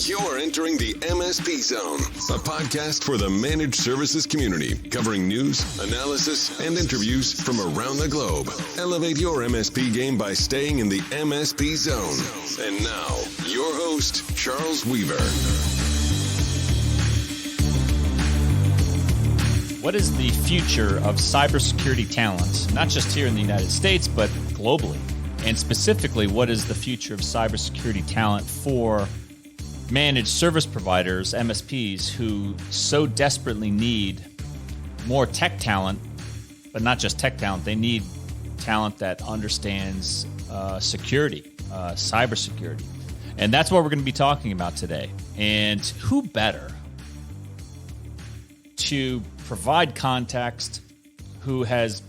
You're entering the MSP Zone, a podcast for the managed services community, covering news, analysis, and interviews from around the globe. Elevate your MSP game by staying in the MSP Zone. And now, your host, Charles Weaver. What is the future of cybersecurity talent, not just here in the United States, but globally? And specifically, what is the future of cybersecurity talent for managed service providers, MSPs, who so desperately need more tech talent, but not just tech talent. They need talent that understands security, cybersecurity. And that's what we're going to be talking about today. And who better to provide context, who has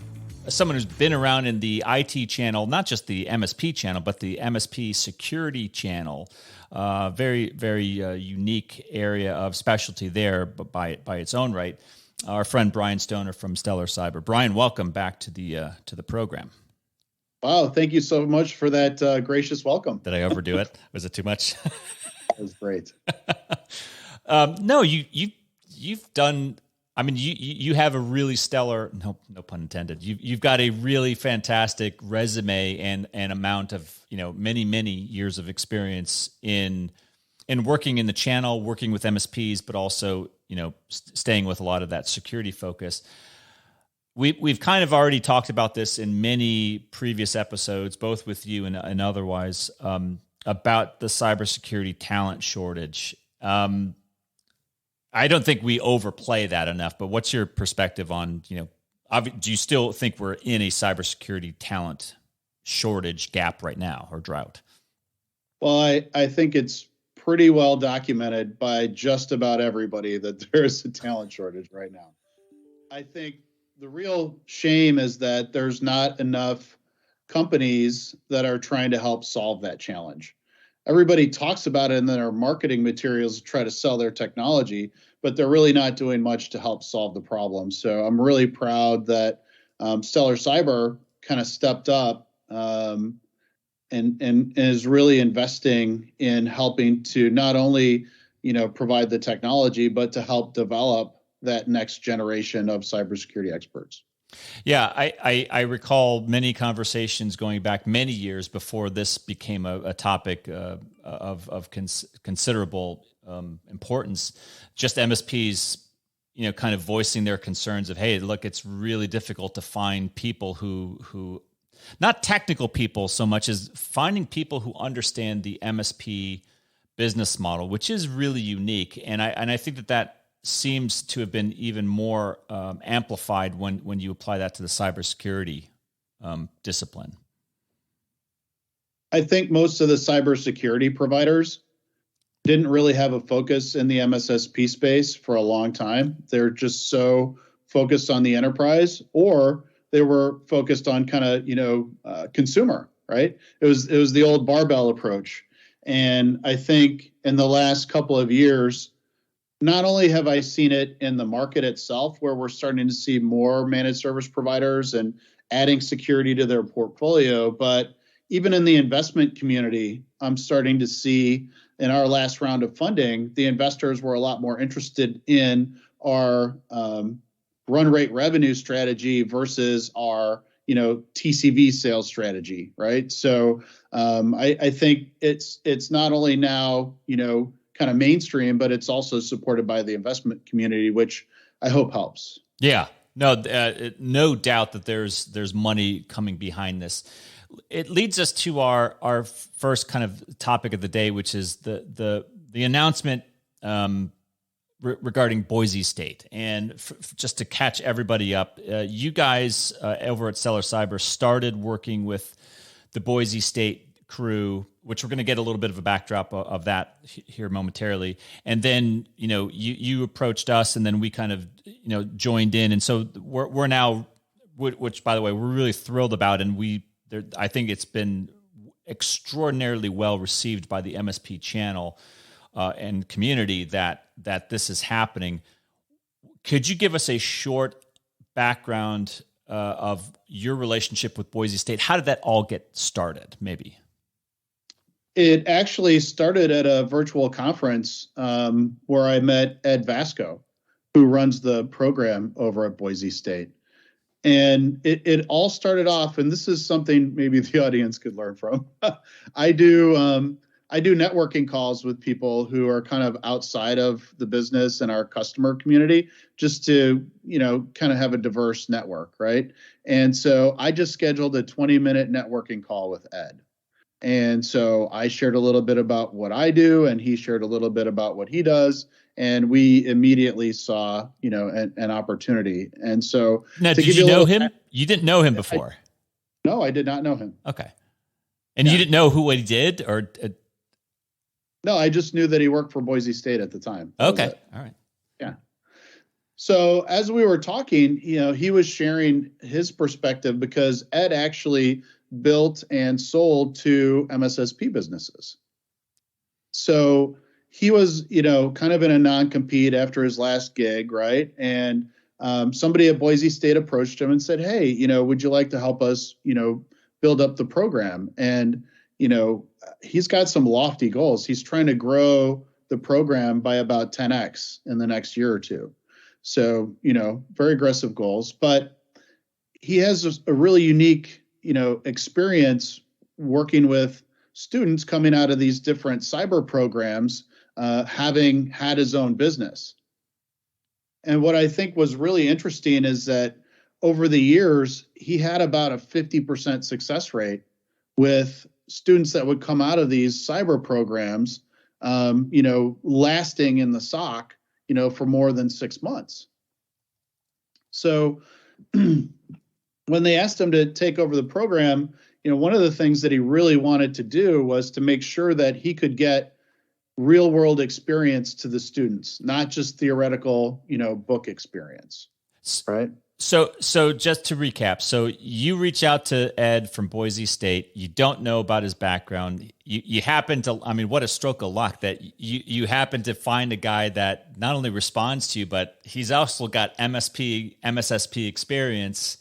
someone who's been around in the IT channel, not just the MSP channel, but the MSP security channel. Very, very unique area of specialty there, but by its own right. Our friend Brian Stoner from Stellar Cyber. Brian, welcome back to the program. Wow, thank you so much for that gracious welcome. Did I overdo it? Was it too much? That was great. No, you've done. I mean, you have a really stellar, no pun intended. You've got a really fantastic resume and amount of, many years of experience in working in the channel, working with MSPs, but also, staying with a lot of that security focus. We've kind of already talked about this in many previous episodes, both with you and otherwise, about the cybersecurity talent shortage. I don't think we overplay that enough, but what's your perspective on, do you still think we're in a cybersecurity talent shortage gap right now, or drought? Well, I think it's pretty well documented by just about everybody that there's a talent shortage right now. I think the real shame is that there's not enough companies that are trying to help solve that challenge. Everybody talks about it in their marketing materials to try to sell their technology, but they're really not doing much to help solve the problem. So I'm really proud that Stellar Cyber kind of stepped up and is really investing in helping to not only, provide the technology, but to help develop that next generation of cybersecurity experts. Yeah, I recall many conversations going back many years before this became a topic of considerable importance. Just MSPs, kind of voicing their concerns of, hey, look, it's really difficult to find people who not technical people so much as finding people who understand the MSP business model, which is really unique. And I think that seems to have been even more amplified when you apply that to the cybersecurity discipline. I think most of the cybersecurity providers didn't really have a focus in the MSSP space for a long time. They're just so focused on the enterprise, or they were focused on kind of, consumer, right? It was the old barbell approach. And I think in the last couple of years, not only have I seen it in the market itself, where we're starting to see more managed service providers and adding security to their portfolio, but even in the investment community, I'm starting to see in our last round of funding, the investors were a lot more interested in our run rate revenue strategy versus our TCV sales strategy, right? So I think it's not only now kind of mainstream, but it's also supported by the investment community, which I hope helps. Yeah, no doubt that there's money coming behind this. It leads us to our first kind of topic of the day, which is the announcement regarding Boise State. And just to catch everybody up, you guys over at Stellar Cyber started working with the Boise State crew, which we're going to get a little bit of a backdrop of that here momentarily. And then, you approached us, and then we kind of, joined in. And so we're now, which by the way, we're really thrilled about. And I think it's been extraordinarily well received by the MSP channel and community that this is happening. Could you give us a short background of your relationship with Boise State? How did that all get started, maybe? It actually started at a virtual conference where I met Ed Vasco, who runs the program over at Boise State. And it all started off, and this is something maybe the audience could learn from. I do networking calls with people who are kind of outside of the business and our customer community, just to kind of have a diverse network, right? And so I just scheduled a 20-minute networking call with Ed. And so I shared a little bit about what I do, and he shared a little bit about what he does. And we immediately saw, an opportunity. And so now, did you know him? You didn't know him before? No, I did not know him. Okay. And you didn't know who he did, or? No, I just knew that he worked for Boise State at the time. Okay. All right. Yeah. So as we were talking, he was sharing his perspective because Ed actually built and sold to MSSP businesses. So he was, kind of in a non-compete after his last gig, right? And somebody at Boise State approached him and said, "Hey, would you like to help us, build up the program?" And, he's got some lofty goals. He's trying to grow the program by about 10x in the next year or two. So, very aggressive goals. But he has a really unique, experience working with students coming out of these different cyber programs, having had his own business. And what I think was really interesting is that over the years, he had about a 50% success rate with students that would come out of these cyber programs, lasting in the SOC, for more than 6 months. So when they asked him to take over the program, one of the things that he really wanted to do was to make sure that he could get real world experience to the students, not just theoretical, book experience. Right. So just to recap, so you reach out to Ed from Boise State. You don't know about his background. You happen to, what a stroke of luck that you happen to find a guy that not only responds to you, but he's also got MSSP experience.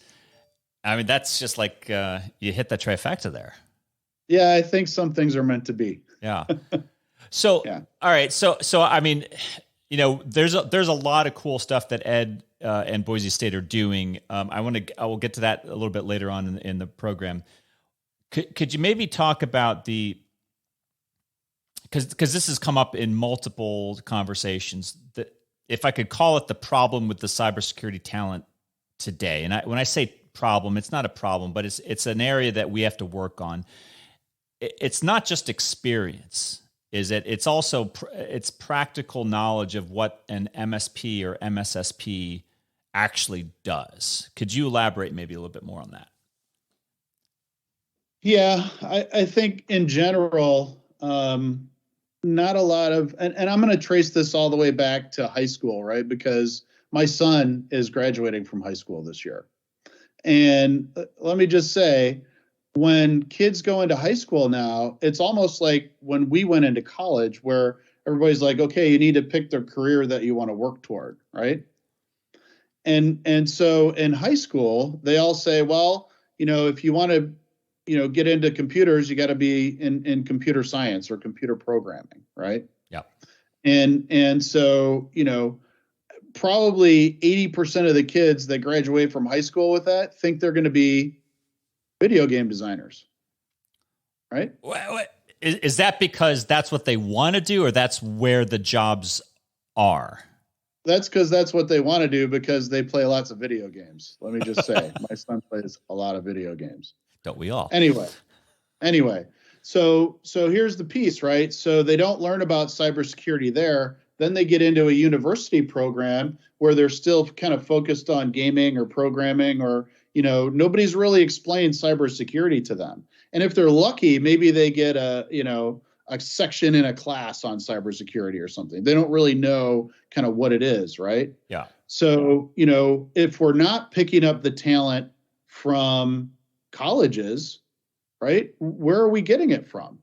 That's just like you hit the trifecta there. Yeah, I think some things are meant to be. Yeah. So, yeah. All right. So there's a lot of cool stuff that Ed and Boise State are doing. I will get to that a little bit later on in the program. Could you maybe talk about because this has come up in multiple conversations, that if I could call it the problem with the cybersecurity talent today, and when I say problem, it's not a problem, but it's an area that we have to work on. It's not just experience. Is it? It's also it's practical knowledge of what an MSP or MSSP actually does. Could you elaborate maybe a little bit more on that? Yeah, I think in general, not a lot of, and I'm going to trace this all the way back to high school, right? Because my son is graduating from high school this year. And let me just say, when kids go into high school now, it's almost like when we went into college, where everybody's like, okay, you need to pick the career that you want to work toward, right? And so in high school, they all say, well, if you want to, get into computers, you got to be in computer science or computer programming, right? Yeah. And so, probably 80% of the kids that graduate from high school with that think they're going to be video game designers, right? Is that because that's what they want to do, or that's where the jobs are? That's because that's what they want to do, because they play lots of video games. Let me just say, my son plays a lot of video games. Don't we all? Anyway. So here's the piece, right? So they don't learn about cybersecurity there. Then they get into a university program where they're still kind of focused on gaming or programming, or, nobody's really explained cybersecurity to them. And if they're lucky, maybe they get a section in a class on cybersecurity or something. They don't really know kind of what it is, right? Yeah. So, if we're not picking up the talent from colleges, right, where are we getting it from?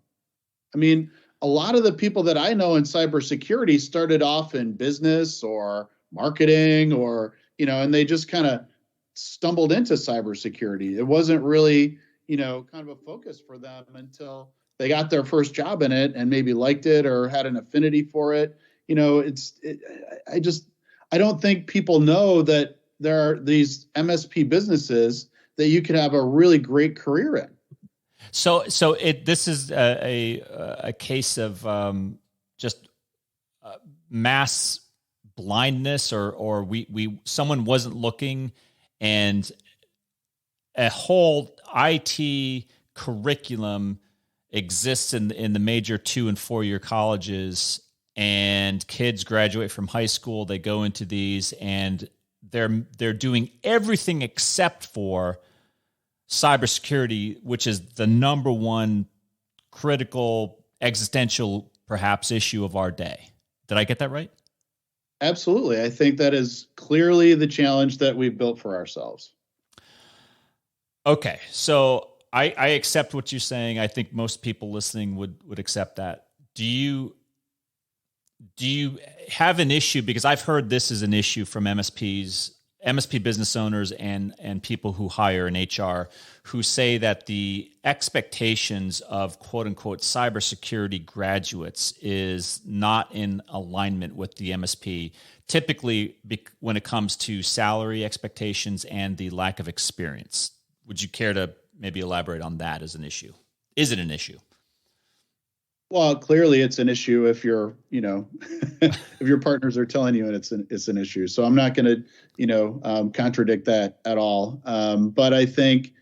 A lot of the people that I know in cybersecurity started off in business or marketing, or, and they just kind of stumbled into cybersecurity. It wasn't really, kind of a focus for them until they got their first job in it and maybe liked it or had an affinity for it. You know, I don't think people know that there are these MSP businesses that you could have a really great career in. So this is a case of just mass blindness, or someone wasn't looking, and a whole IT curriculum exists in the major 2 and 4 year colleges, and kids graduate from high school, they go into these, and they're doing everything except for cybersecurity, which is the number one critical, existential, perhaps, issue of our day. Did I get that right? Absolutely. I think that is clearly the challenge that we've built for ourselves. Okay. So I accept what you're saying. I think most people listening would accept that. Do you have an issue? Because I've heard this is an issue from MSP business owners and people who hire in HR, who say that the expectations of quote unquote cybersecurity graduates is not in alignment with the MSP, typically when it comes to salary expectations and the lack of experience. Would you care to maybe elaborate on that as an issue? Is it an issue? Well, clearly it's an issue if you're, if your partners are telling you it's an issue. So I'm not going to, contradict that at all. But I think,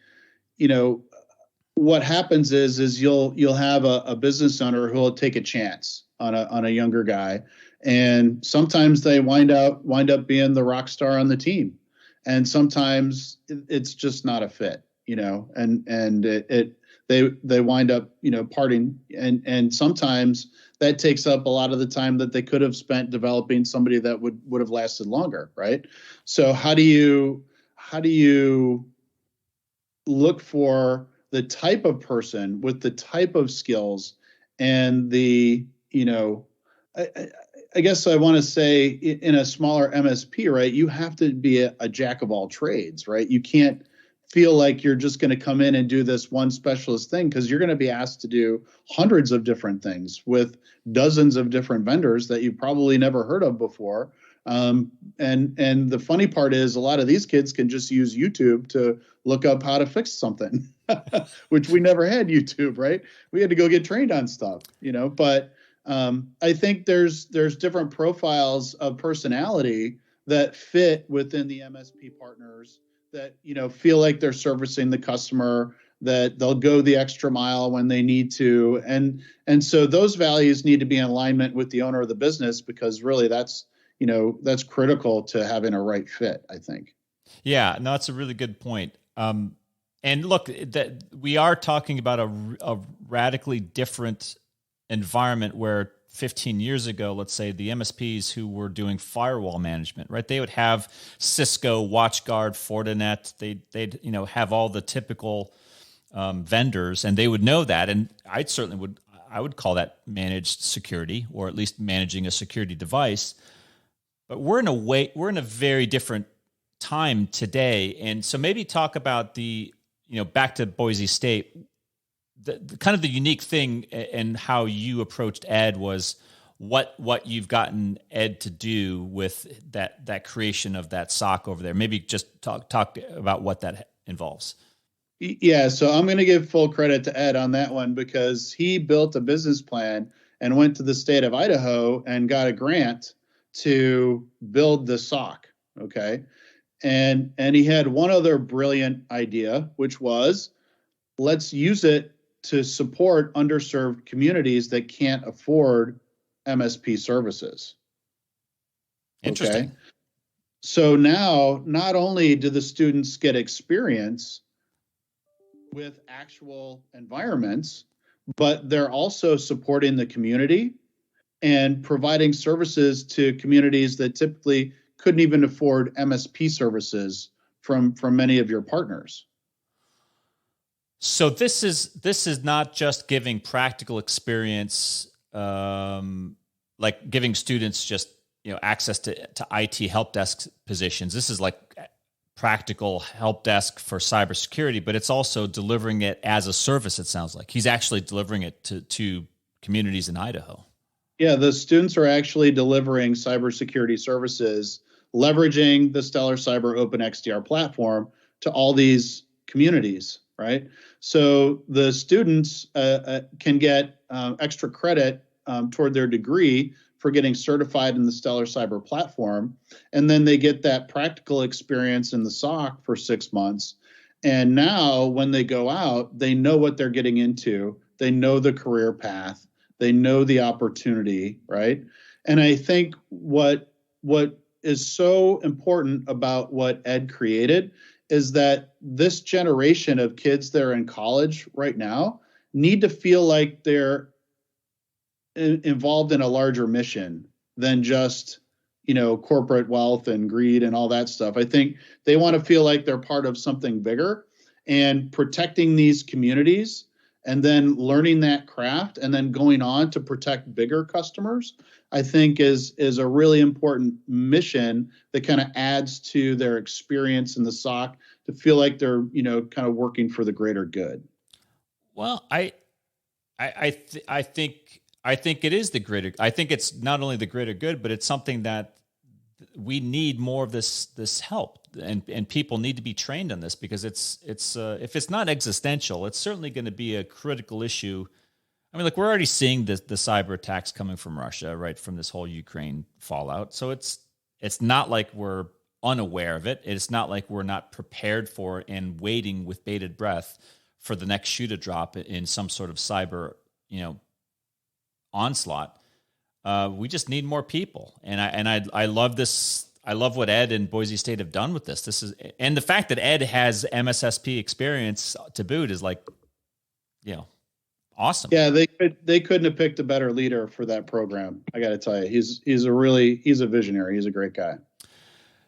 what happens is you'll have a business owner who will take a chance on a younger guy, and sometimes they wind up being the rock star on the team, and sometimes it's just not a fit, and they wind up, parting, and sometimes that takes up a lot of the time that they could have spent developing somebody that would have lasted longer, right? So how do you look for the type of person with the type of skills and the, I guess I want to say in a smaller MSP, right? You have to be a jack of all trades, right? You can't feel like you're just going to come in and do this one specialist thing, because you're going to be asked to do hundreds of different things with dozens of different vendors that you've probably never heard of before. And the funny part is a lot of these kids can just use YouTube to look up how to fix something, which we never had YouTube, right? We had to go get trained on stuff, but I think there's different profiles of personality that fit within the MSP partners that, feel like they're servicing the customer, that they'll go the extra mile when they need to. And so those values need to be in alignment with the owner of the business, because really that's critical to having a right fit, I think. Yeah, no, that's a really good point. And look, that we are talking about a radically different environment where 15 years ago, let's say, the MSPs who were doing firewall management, right? They would have Cisco, WatchGuard, Fortinet. They'd have all the typical vendors, and they would know that. And I would call that managed security, or at least managing a security device. But we're in a very different time today, and so maybe talk about the back to Boise State. The kind of the unique thing and how you approached Ed was what you've gotten Ed to do with that creation of that SOC over there. Maybe just talk about what that involves. Yeah, so I'm going to give full credit to Ed on that one, because he built a business plan and went to the state of Idaho and got a grant to build the SOC. Okay. And he had one other brilliant idea, which was, let's use it to support underserved communities that can't afford MSP services. Interesting. Okay? So now, not only do the students get experience with actual environments, but they're also supporting the community and providing services to communities that typically couldn't even afford MSP services from many of your partners. So this is not just giving practical experience, like giving students just access to IT help desk positions. This is like practical help desk for cybersecurity, but it's also delivering it as a service. It sounds like he's actually delivering it to communities in Idaho. Yeah, the students are actually delivering cybersecurity services, leveraging the Stellar Cyber Open XDR platform to all these communities, right? So the students can get extra credit toward their degree for getting certified in the Stellar Cyber platform. And then they get that practical experience in the SOC for 6 months. And now when they go out, they know what they're getting into. They know the career path. They know the opportunity, right? And I think what is so important about what Ed created is that this generation of kids that are in college right now need to feel like they're involved in a larger mission than just, corporate wealth and greed and all that stuff. I think they want to feel like they're part of something bigger, and protecting these communities and then learning that craft and then going on to protect bigger customers, I think is a really important mission that kind of adds to their experience in the SOC to feel like they're, kind of working for the greater good. Well, I think it is the greater. I think it's not only the greater good, but it's something that we need more of this help, and people need to be trained on this, because it's if it's not existential, it's certainly going to be a critical issue. I mean, we're already seeing the cyber attacks coming from Russia, right, from this whole Ukraine fallout. So it's not like we're unaware of it. It's not like we're not prepared for and waiting with bated breath for the next shoe to drop in some sort of cyber, onslaught. We just need more people, and I love this. I love what Ed and Boise State have done with this. And the fact that Ed has MSSP experience to boot is awesome. Yeah, they couldn't have picked a better leader for that program. I got to tell you, he's a visionary. He's a great guy.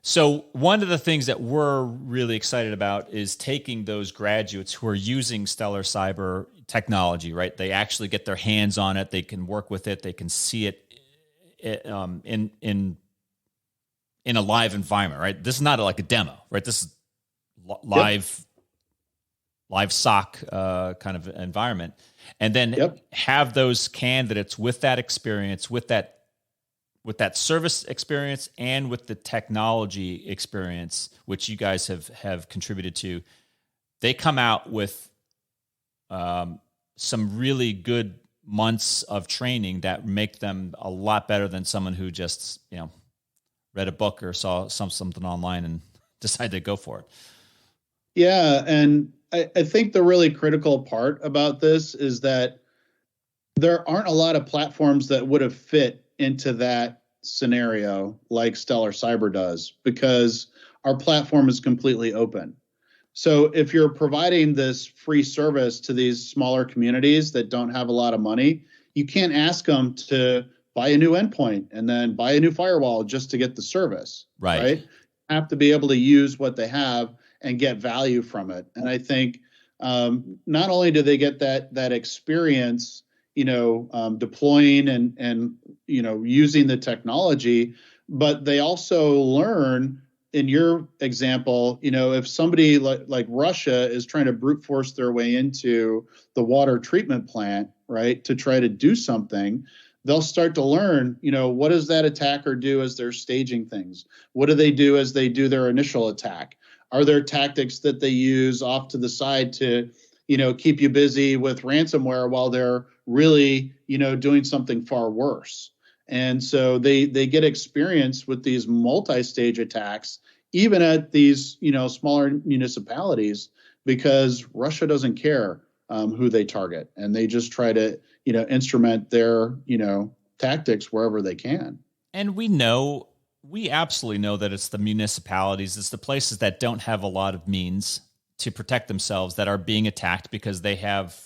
So one of the things that we're really excited about is taking those graduates who are using Stellar Cyber technology, right? They actually get their hands on it. They can work with it. They can see it in a live environment, right? This is not like a demo, right? This is live SOC kind of environment. And then have those candidates with that experience, with that service experience, and with the technology experience, which you guys have contributed to. They come out with some really good months of training that make them a lot better than someone who just, read a book or saw something online and decided to go for it. Yeah. And I think the really critical part about this is that there aren't a lot of platforms that would have fit into that scenario like Stellar Cyber does, because our platform is completely open. So if you're providing this free service to these smaller communities that don't have a lot of money, you can't ask them to buy a new endpoint and then buy a new firewall just to get the service. Right? You have to be able to use what they have and get value from it. And I think not only do they get that experience, deploying and using the technology, but they also learn. In your example, if somebody like Russia is trying to brute force their way into the water treatment plant, right, to try to do something, they'll start to learn, what does that attacker do as they're staging things? What do they do as they do their initial attack? Are there tactics that they use off to the side to, keep you busy with ransomware while they're really, doing something far worse? And so they get experience with these multi-stage attacks, even at these, smaller municipalities, because Russia doesn't care who they target, and they just try to, instrument their, tactics wherever they can. And we absolutely know that it's the municipalities, it's the places that don't have a lot of means to protect themselves that are being attacked, because they have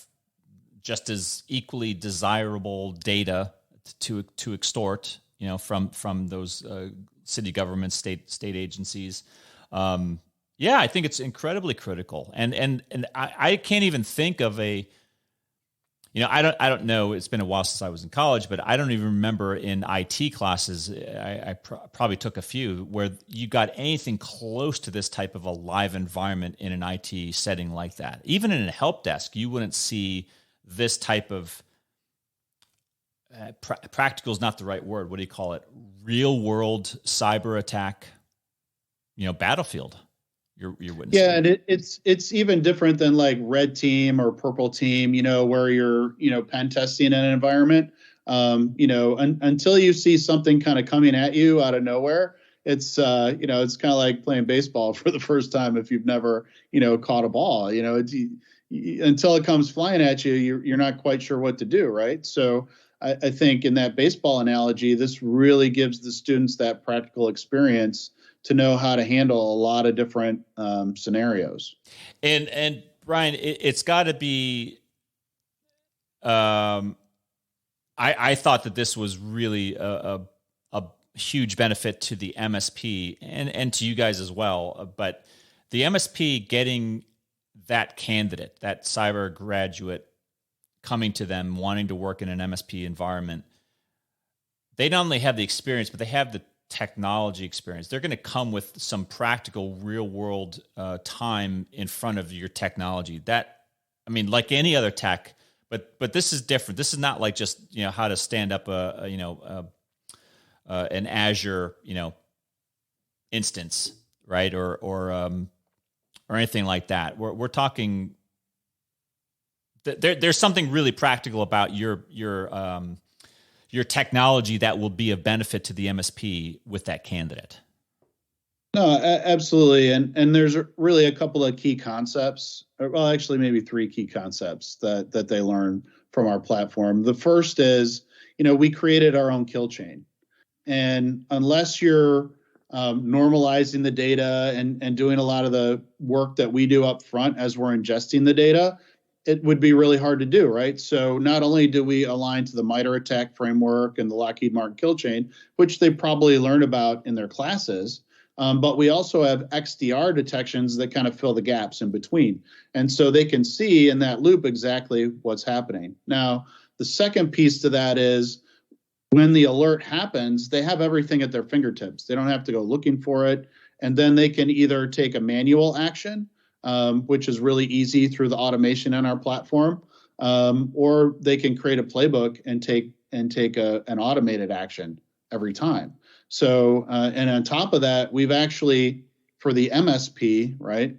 just as equally desirable data to extort, from those city governments, state agencies. I think it's incredibly critical, and I can't even think of a I don't know. It's been a while since I was in college, but I don't even remember in IT classes. I probably took a few where you got anything close to this type of a live environment in an IT setting like that. Even in a help desk, you wouldn't see this type of practical is not the right word. What do you call it? Real world cyber attack, battlefield. You're witnessing. Yeah, and it's even different than like red team or purple team, where you're, pen testing an environment. Until you see something kind of coming at you out of nowhere, it's it's kind of like playing baseball for the first time if you've never, caught a ball. Until it comes flying at you, you're not quite sure what to do, right? So I think in that baseball analogy, this really gives the students that practical experience to know how to handle a lot of different scenarios. And Brian, it's got to be. I thought that this was really a huge benefit to the MSP and to you guys as well. But the MSP getting that candidate, that cyber graduate, coming to them wanting to work in an MSP environment, they not only have the experience, but they have the technology experience. They're going to come with some practical real world time in front of your technology like any other tech, but this is different. This is not like just, how to stand up an Azure, instance, right. Or anything like that. We're talking there's something really practical about your technology that will be of benefit to the MSP with that candidate. No, absolutely. And there's really a couple of key concepts, well, actually maybe three key concepts that they learn from our platform. The first is, we created our own kill chain. And unless you're normalizing the data and doing a lot of the work that we do up front as we're ingesting the data, it would be really hard to do, right? So not only do we align to the MITRE ATT&CK framework and the Lockheed Martin kill chain, which they probably learn about in their classes, but we also have XDR detections that kind of fill the gaps in between. And so they can see in that loop exactly what's happening. Now, the second piece to that is when the alert happens, they have everything at their fingertips. They don't have to go looking for it. And then they can either take a manual action, which is really easy through the automation in our platform, or they can create a playbook and take an automated action every time. So, and on top of that, we've actually, for the MSP, right,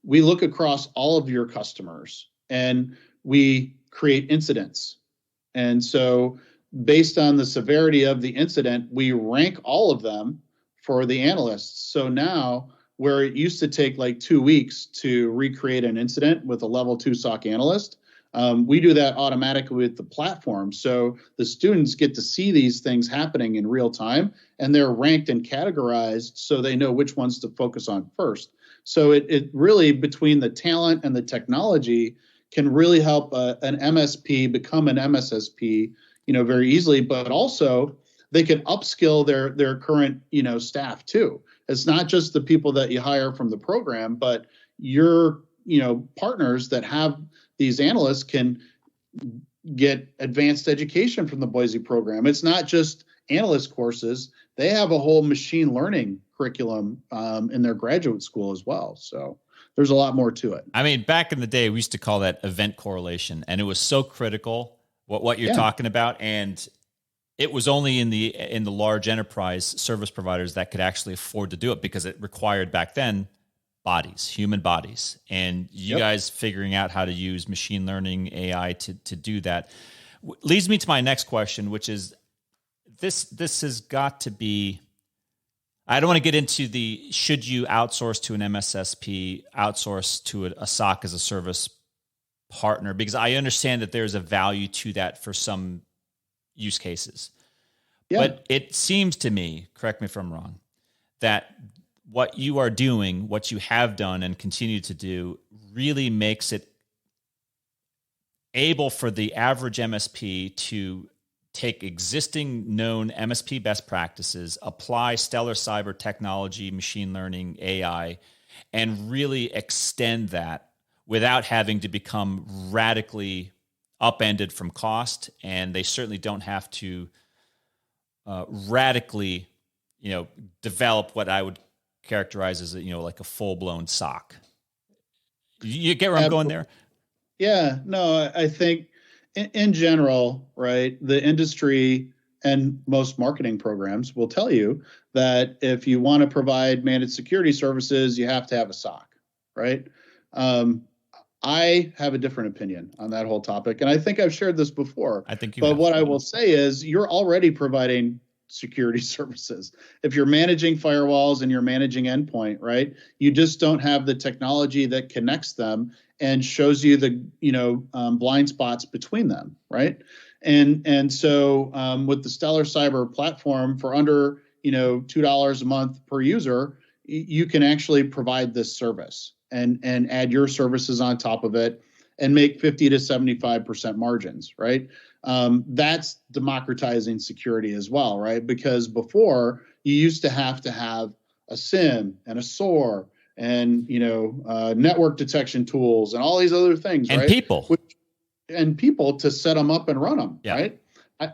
we look across all of your customers and we create incidents. And so based on the severity of the incident, we rank all of them for the analysts. So now, where it used to take like 2 weeks to recreate an incident with a level 2 SOC analyst, we do that automatically with the platform. So the students get to see these things happening in real time, and they're ranked and categorized so they know which ones to focus on first. So it really, between the talent and the technology, can really help an MSP become an MSSP, very easily. But also, they can upskill their current, staff too. It's not just the people that you hire from the program, but your, partners that have these analysts can get advanced education from the Boise program. It's not just analyst courses. They have a whole machine learning curriculum in their graduate school as well. So there's a lot more to it. I mean, back in the day, we used to call that event correlation, and it was so critical what you're talking about. And it was only in the large enterprise service providers that could actually afford to do it, because it required back then human bodies, and you guys figuring out how to use machine learning, AI to do that leads me to my next question, which is this has got to be, I don't want to get into the should you outsource to an MSSP, outsource to a SOC as a service partner, because I understand that there's a value to that for some use cases. Yeah. But it seems to me, correct me if I'm wrong, that what you are doing, what you have done and continue to do, really makes it able for the average MSP to take existing known MSP best practices, apply stellar cyber technology, machine learning, AI, and really extend that without having to become radically upended from cost, and they certainly don't have to radically, develop what I would characterize as like a full blown SOC. You get where I'm going there? Yeah, no, I think in general, right, the industry and most marketing programs will tell you that if you want to provide managed security services, you have to have a SOC, right? I have a different opinion on that whole topic, and I think I've shared this before. I think you But have. what I will say is you're already providing security services. If you're managing firewalls and you're managing endpoint, right, you just don't have the technology that connects them and shows you the blind spots between them, right? And so with the Stellar Cyber platform for under $2 a month per user, you can actually provide this service and add your services on top of it and make 50 to 75% margins, right? That's democratizing security as well, right? Because before you used to have a SIM and a SOAR and network detection tools and all these other things, and right? People to set them up and run them, right?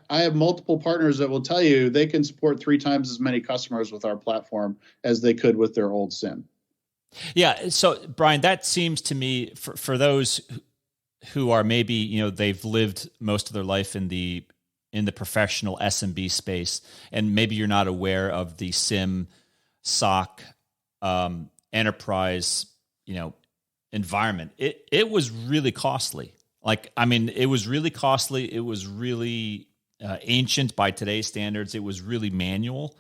I have multiple partners that will tell you they can support 3 times as many customers with our platform as they could with their old SIM. Yeah. So Brian, that seems to me for those who are maybe, they've lived most of their life in the professional SMB space, and maybe you're not aware of the SIM SOC enterprise, environment. It was really costly. It was really costly. It was really ancient by today's standards. It was really manual,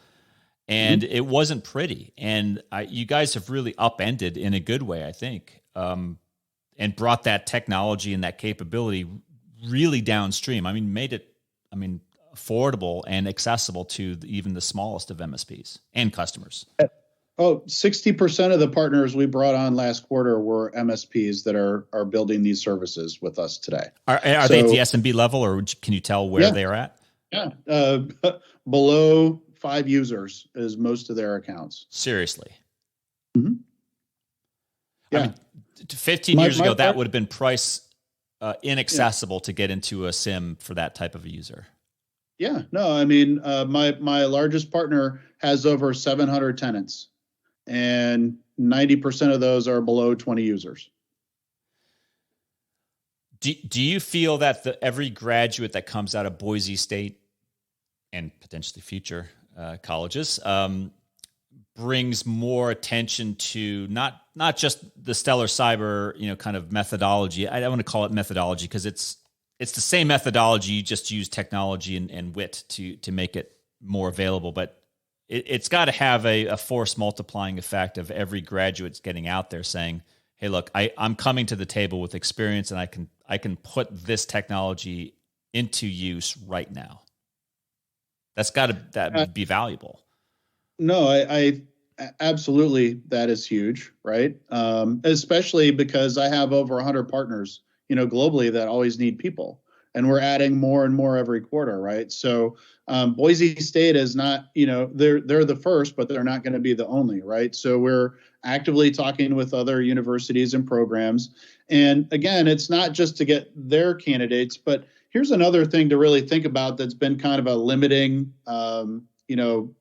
and it wasn't pretty. And you guys have really upended in a good way, I think, and brought that technology and that capability really downstream. Made it, affordable and accessible to even the smallest of MSPs and customers. 60% of the partners we brought on last quarter were MSPs that are building these services with us today. Are they at the SMB level, or can you tell where they are at? Yeah. Below 5 users is most of their accounts. Seriously. Mm-hmm. Yeah. 15 years ago, that would have been price inaccessible to get into a SIM for that type of a user. Yeah. No, my largest partner has over 700 tenants, and 90% of those are below 20 users. Do you feel that every graduate that comes out of Boise State and potentially future colleges brings more attention to not just the Stellar Cyber, kind of methodology? I don't want to call it methodology because it's the same methodology. You just use technology and wit to make it more available, but it's got to have a force multiplying effect of every graduate's getting out there saying, hey, look, I'm coming to the table with experience, and I can put this technology into use right now. That's got to be valuable. No, I absolutely, that is huge, right? Especially because I have over 100 partners, globally that always need people, and we're adding more and more every quarter, right? So Boise State is not, they're the first, but they're not going to be the only, right? So we're actively talking with other universities and programs. And again, it's not just to get their candidates, but here's another thing to really think about that's been kind of a limiting,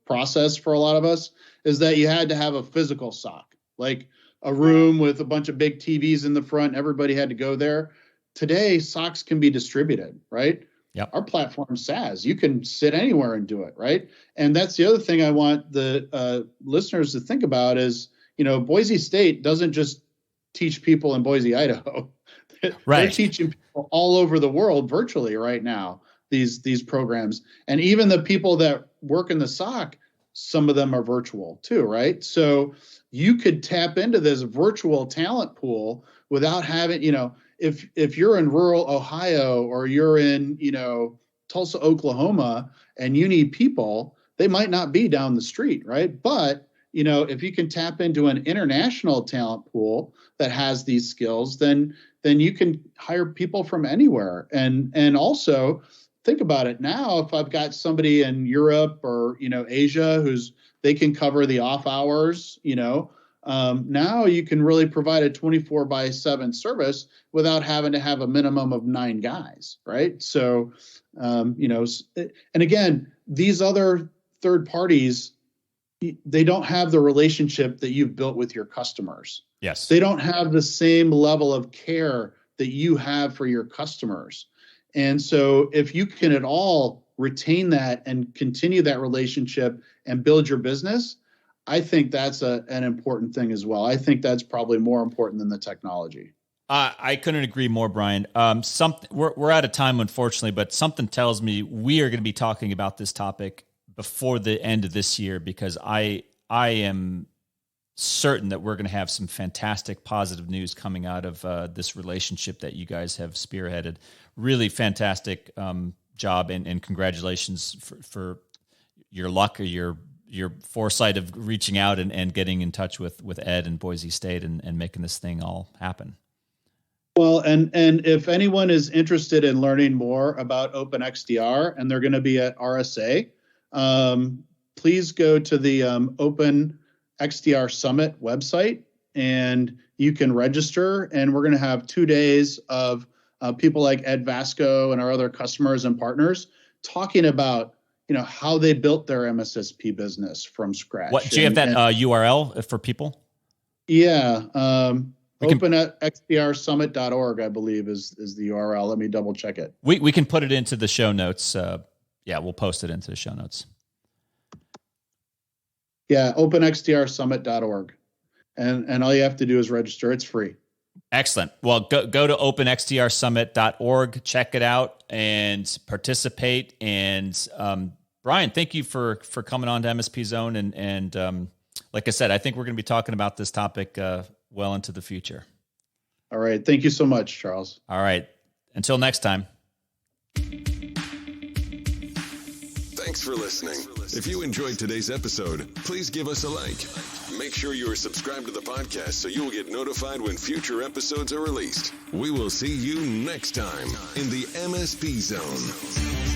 process for a lot of us, is that you had to have a physical SOC, like a room with a bunch of big TVs in the front. Everybody had to go there. Today, SOCs can be distributed, right? Yep. Our platform SaaS, you can sit anywhere and do it, right? And that's the other thing I want the listeners to think about is, Boise State doesn't just teach people in Boise, Idaho. Right. They're teaching people all over the world virtually right now, these programs. And even the people that work in the SOC, some of them are virtual too, right? So you could tap into this virtual talent pool without having, if you're in rural Ohio or you're in, Tulsa, Oklahoma, and you need people, they might not be down the street, right? But, if you can tap into an international talent pool that has these skills, then you can hire people from anywhere. And also think about it now, if I've got somebody in Europe or, Asia they can cover the off hours, Now you can really provide a 24/7 service without having to have a minimum of 9 guys, right? So, and again, these other third parties, they don't have the relationship that you've built with your customers. Yes. They don't have the same level of care that you have for your customers. And so if you can at all retain that and continue that relationship and build your business, I think that's an important thing as well. I think that's probably more important than the technology. I couldn't agree more, Brian. We're out of time, unfortunately, but something tells me we are going to be talking about this topic before the end of this year, because I am certain that we're going to have some fantastic positive news coming out of this relationship that you guys have spearheaded. Really fantastic job, and congratulations for your luck or your foresight of reaching out and getting in touch with Ed and Boise State and making this thing all happen. Well, and if anyone is interested in learning more about OpenXDR, and they're going to be at RSA, please go to the OpenXDR Summit website, and you can register. And we're going to have 2 days of people like Ed Vasco and our other customers and partners talking about how they built their MSSP business from scratch. What do you have that URL for people? Yeah. OpenXDRsummit.org, I believe, is the URL. Let me double check it. We can put it into the show notes. We'll post it into the show notes. Yeah, OpenXDRsummit.org. And all you have to do is register. It's free. Excellent. Well, go to openxdrsummit.org, check it out, and participate. And Brian, thank you for coming on to MSPZone. And like I said, I think we're going to be talking about this topic well into the future. All right. Thank you so much, Charles. All right. Until next time. Thanks for listening. If you enjoyed today's episode, please give us a like. Make sure you are subscribed to the podcast so you will get notified when future episodes are released. We will see you next time in the MSP Zone.